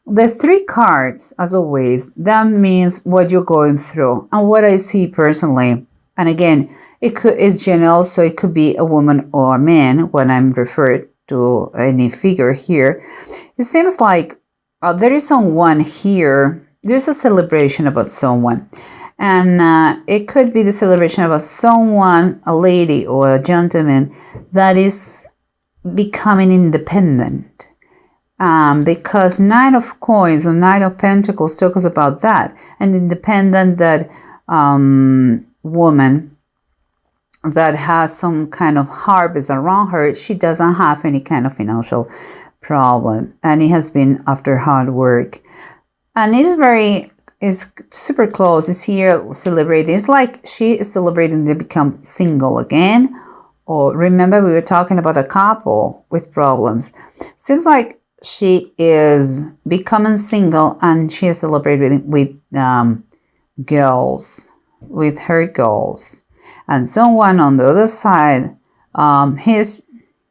The three cards, as always, that means what you're going through and what I see personally. And again, it's general, so it could be a woman or a man when I'm referred to any figure here. It seems like there is someone here. There's a celebration about someone. And it could be the celebration about someone, a lady or a gentleman, that is becoming independent. Because Nine of Coins or Knight of Pentacles talks about that. An independent that woman that has some kind of harvest around her. She doesn't have any kind of financial problem. And it has been after hard work. And it's super close. It's here celebrating. It's like she is celebrating to become single again. Or remember we were talking about a couple with problems. Seems like she is becoming single and she is celebrating with girls, with her girls. And someone on the other side, he's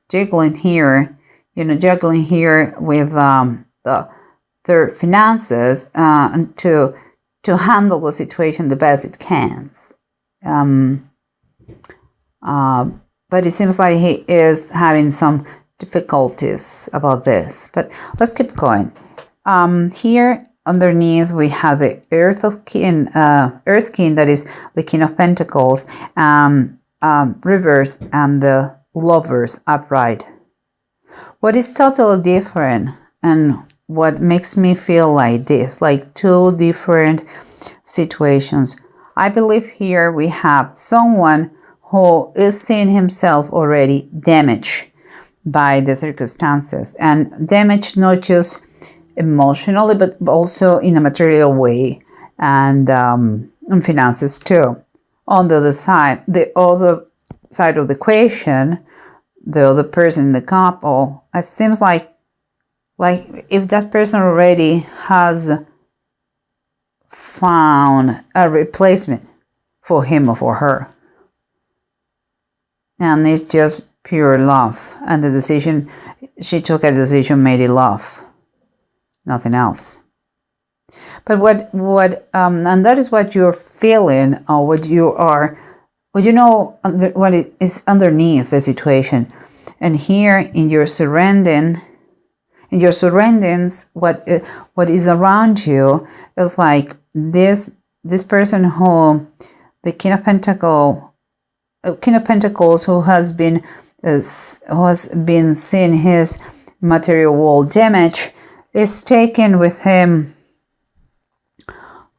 juggling here with their finances and to handle the situation the best it can. But it seems like he is having some difficulties about this. But let's keep going. Here underneath we have the Earth King, that is the King of Pentacles, reverse, and the Lovers upright. What is totally different and what makes me feel like this, like two different situations. I believe here we have someone who is seeing himself already damaged by the circumstances, and damaged not just emotionally but also in a material way, and in finances too. On the other side of the equation, the other person in the couple, it seems like if that person already has found a replacement for him or for her, and it's just pure love, and she took a decision made in love, nothing else. But and that is what you're feeling, or what is underneath the situation. And here in your surroundings, what is around you is like this person who, the King of Pentacles, who has been seeing his material world damage, is taking with him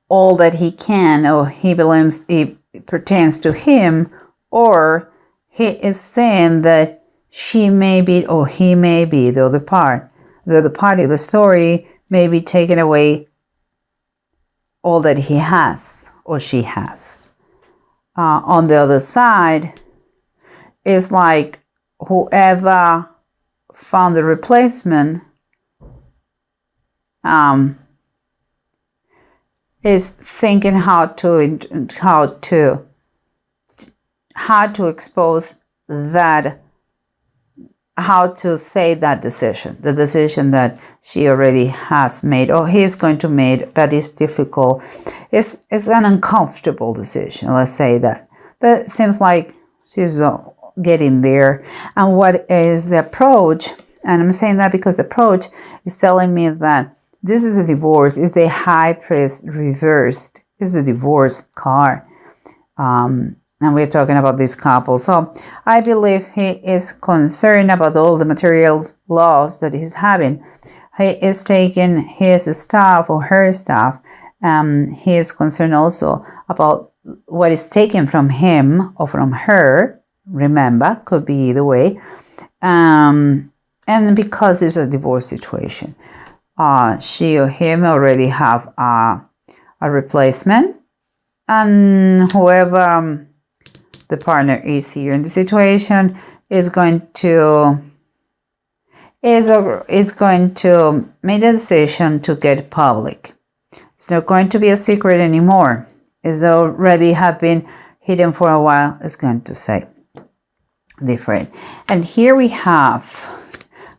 all that he can, or he believes it pertains to him, or he is saying that she may be or he may be the other party of the story, may be taking away all that he has or she has. On the other side, it's like whoever found the replacement is thinking how to expose that, how to say that decision, the decision that she already has made or he's going to make, that is difficult. It's an uncomfortable decision, let's say that. But it seems like she's getting there. And what is the approach? And I'm saying that because the approach is telling me that this is a divorce, is the High Priest reversed, is the divorce card. And we're talking about this couple. So I believe he is concerned about all the material loss that he's having. He is taking his stuff or her stuff. He is concerned also about what is taken from him or from her. Remember, could be either way. And because it's a divorce situation, she or him already have a replacement. And whoever the partner is here in the situation is going to make the decision to get public. It's not going to be a secret anymore. It's already have been hidden for a while. It's going to say different. And here we have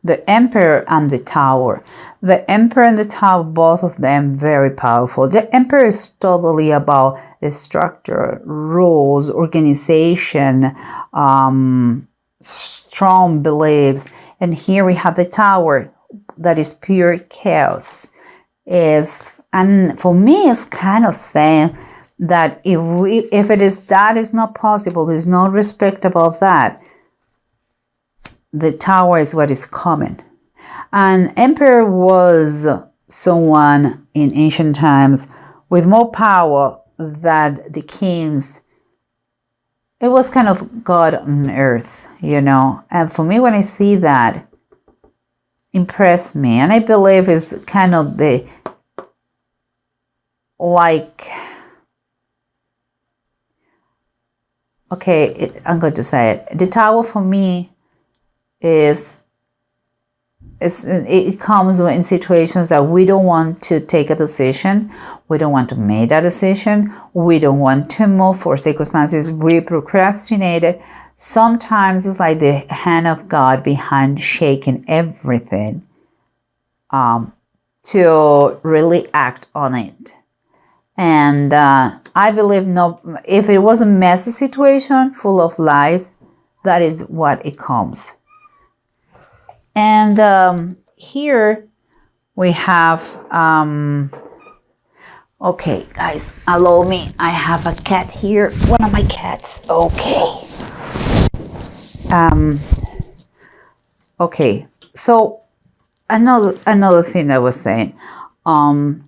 the Emperor and the Tower. The Emperor and the Tower, both of them very powerful. The Emperor is totally about the structure, rules, organization, strong beliefs. And here we have the Tower, that is pure chaos. And for me, it's kind of saying that if it is that is not possible, there's no respect about that. The Tower is what is coming. And Emperor was someone in ancient times with more power than the kings. It was kind of God on earth, you know. And for me, when I see that, impressed me. And I believe it's kind of the, like, okay, I'm going to say it. The Tower for me it comes in situations that we don't want to take a decision, we don't want to make that decision, we don't want to move for circumstances, we procrastinate it. Sometimes it's like the hand of God behind shaking everything to really act on it. And I believe if it was a messy situation full of lies, that is what it comes. And here we have, okay, guys, allow me. I have a cat here, one of my cats. Okay. Okay, so another thing I was saying, I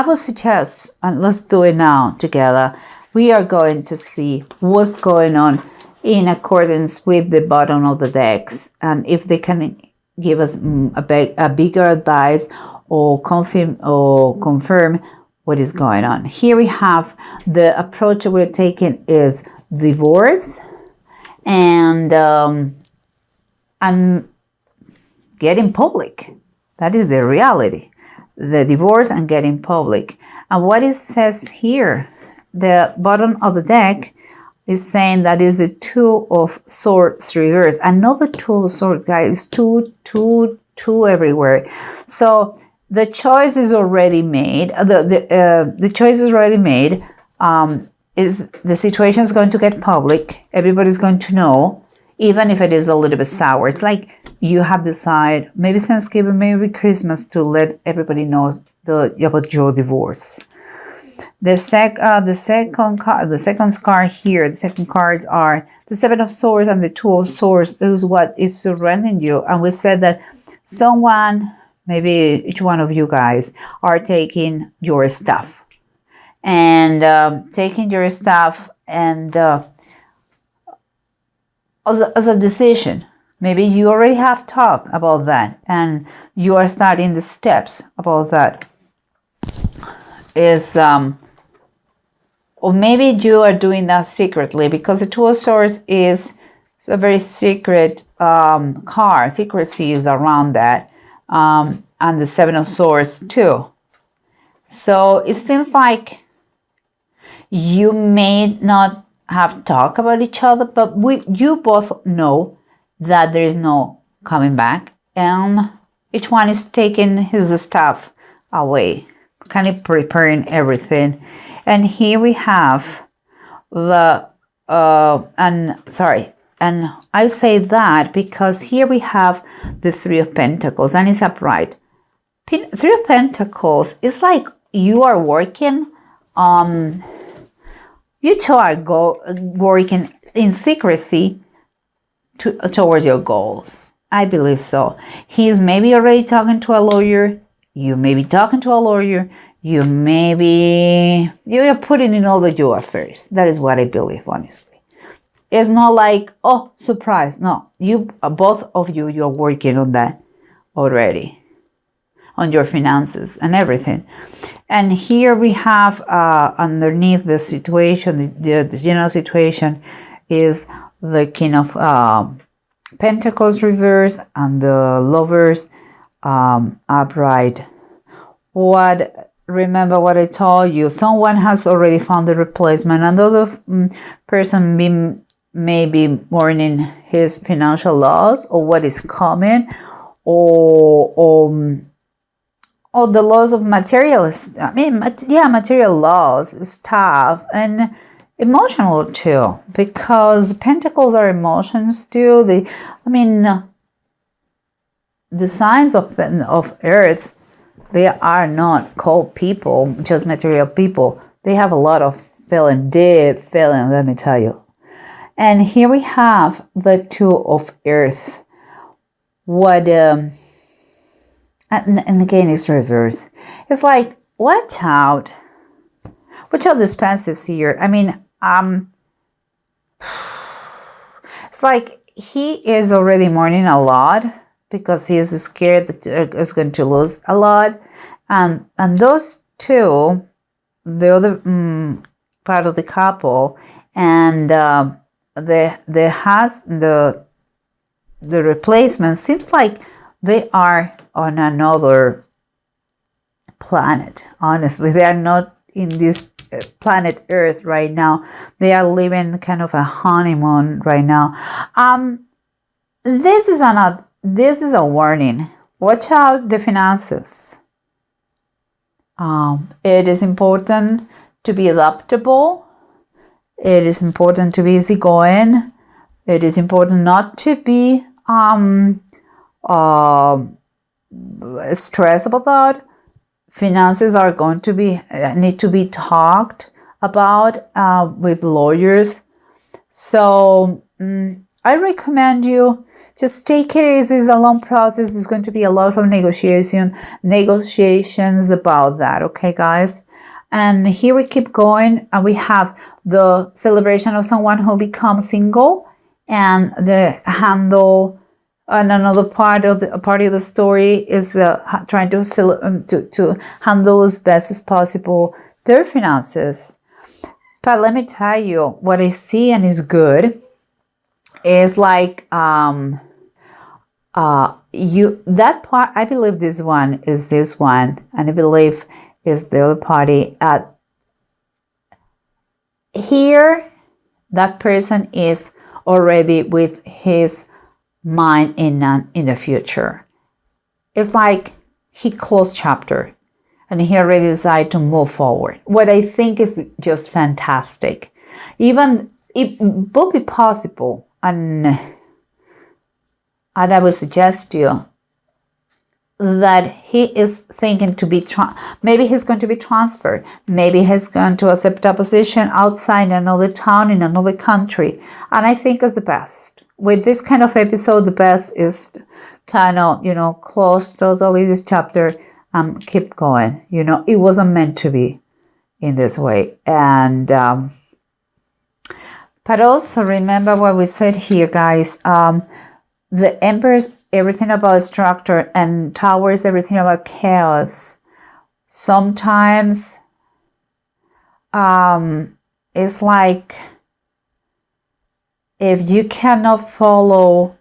would suggest, and let's do it now together, we are going to see what's going on in accordance with the bottom of the decks, and if they can give us a bigger advice or confirm what is going on. Here we have the approach we're taking is divorce and getting public. That is the reality. The divorce and getting public. And what it says here, the bottom of the deck is saying that is the Two of Swords reverse. Another Two of Swords, guys, two everywhere. So the choice is already made. The choice is already made. Is the situation is going to get public. Everybody's going to know, even if it is a little bit sour. It's like you have decided, maybe Thanksgiving, maybe Christmas, to let everybody know about your divorce. The second card here, the second cards are the Seven of Swords and the Two of Swords is what is surrounding you. And we said that someone, maybe each one of you guys, are taking your stuff. And taking your stuff and as a decision. Maybe you already have talked about that and you are starting the steps about that. Or maybe you are doing that secretly, because the Two of Swords is a very secret card. Secrecy is around that. And the Seven of Swords too. So it seems like you may not have talked about each other, but you both know that there is no coming back, and each one is taking his stuff away, kind of preparing everything. And here we have the and I say that because here we have the Three of Pentacles, and it's upright. Three of Pentacles is like you are working you two are working in secrecy towards your goals. I believe so. He's maybe already talking to a lawyer. You may be talking to a lawyer. You're putting in all your affairs. That is what I believe, honestly. It's not like, oh, surprise. No, both of you're working on that already, on your finances and everything. And here we have underneath the situation, the general situation is the King of Pentacles reverse and the Lovers upright. Remember what I told you. Someone has already found the replacement. Another person may be mourning his financial loss or what is coming, or the laws of materialist, material laws, stuff, and emotional too, because pentacles are emotions too. The signs of earth, they are not cold people, just material people. They have a lot of deep feeling, let me tell you. And here we have the Two of Earth. What and again it's reversed. It's like, watch out the expenses here. It's like he is already mourning a lot because he is scared that he's going to lose a lot, and those two, the other part of the couple, and the replacement, seems like they are on another planet. Honestly, they are not in this planet Earth right now. They are living kind of a honeymoon right now. This is a warning. Watch out the finances. It is important to be adaptable. It is important to be easygoing. It is important not to be stressed about that. Finances are going to need to be talked about with lawyers. So I recommend you just take it easy. It's a long process. There's going to be a lot of negotiations about that. Okay, guys. And here we keep going, and we have the celebration of someone who becomes single, and the handle. And another part of the story is trying to handle as best as possible their finances. But let me tell you, what I see and is good is like that part. I believe this one is this one, and I believe is the other party. Here, that person is already with his mind in the future. It's like he closed chapter and he already decided to move forward. What I think is just fantastic. Even it would be possible, and I would suggest to you that he is thinking to be maybe he's going to be transferred. Maybe he's going to accept a position outside another town in another country. And I think it's the best. With this kind of episode, the best is kind of, close totally this chapter and keep going. It wasn't meant to be in this way. And but also remember what we said here, guys. The Emperor's everything about structure, and Tower is everything about chaos. Sometimes it's like if you cannot follow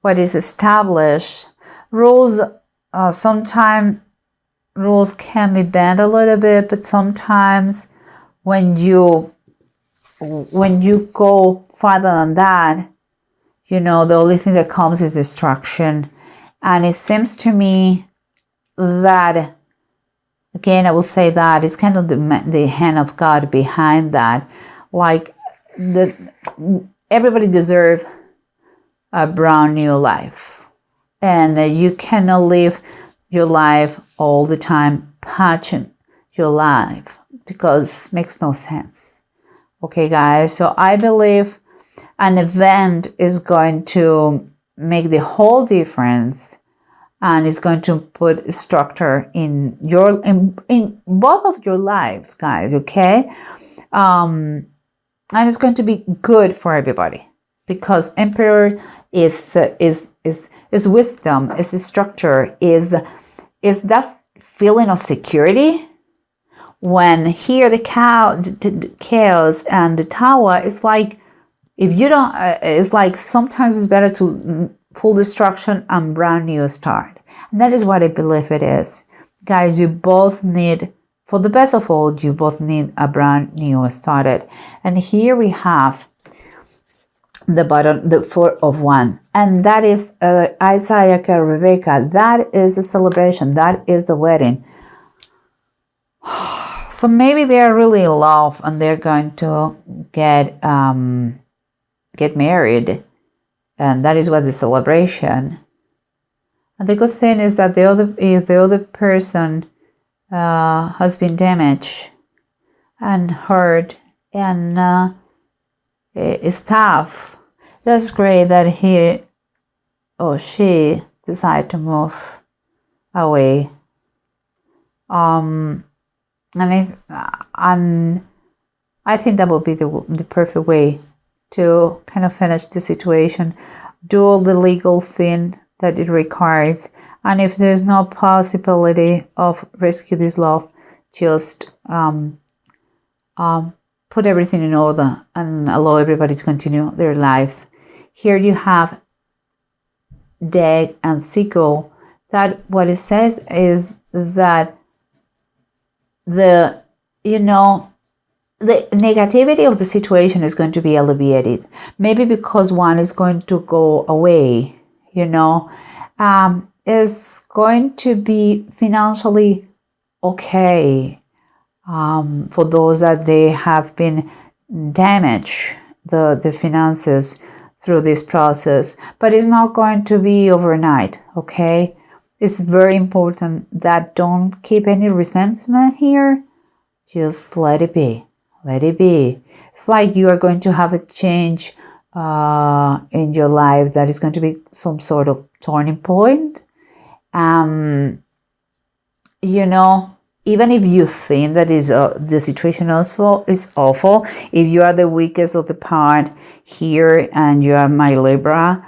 what is established, rules, sometimes rules can be bent a little bit, but sometimes when you go farther than that, the only thing that comes is destruction. And it seems to me that, again, I will say that it's kind of the hand of God behind that. Like, everybody deserves a brand new life. And you cannot live your life all the time patching your life, because it makes no sense. Okay, guys? So I believe an event is going to make the whole difference, and it's going to put structure in both of your lives, guys. Okay, and it's going to be good for everybody, because Emperor is wisdom, is structure, is that feeling of security. When here the chaos and the Tower, it's like, if you don't, it's like sometimes it's better to full destruction and brand new start. And that is what I believe it is. Guys, you both need, for the best of all, you both need a brand new started. And here we have the bottom, the Four of Wands, and that is Isaac and Rebecca. That is a celebration. That is a wedding. So maybe they are really in love and they're going to get married, and that is what the celebration. And the good thing is that if the other person has been damaged and hurt and is tough, that's great that he or she decide to move away. And I think that will be the perfect way to kind of finish the situation, do all the legal thing that it requires, and if there's no possibility of rescue this love, just put everything in order and allow everybody to continue their lives. Here you have Death and Sickle. That what it says is that the negativity of the situation is going to be alleviated. Maybe because one is going to go away, is going to be financially okay for those that they have been damaged, the finances through this process. But it's not going to be overnight, okay? It's very important that don't keep any resentment here. Just let it be. Let it be. It's like you are going to have a change in your life that is going to be some sort of turning point. Even if you think that the situation is awful, if you are the weakest of the part here and you are my Libra,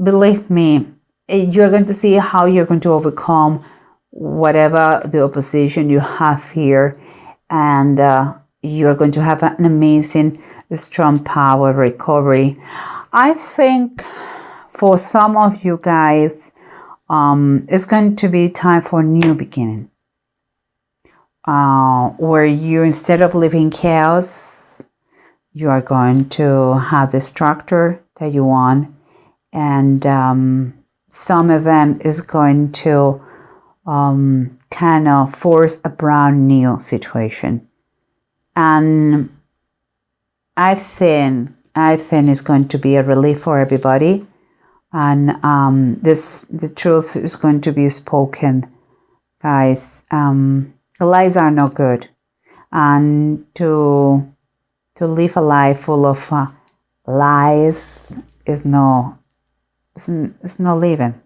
believe me, you're going to see how you're going to overcome whatever the opposition you have here, and you're going to have an amazing, strong power recovery. I think for some of you guys, it's going to be time for a new beginning, where you, instead of living chaos, you are going to have the structure that you want, and some event is going to kind of force a brand new situation. And I think it's going to be a relief for everybody. And the truth is going to be spoken, guys. Lies are not good. And to live a life full of lies is no living.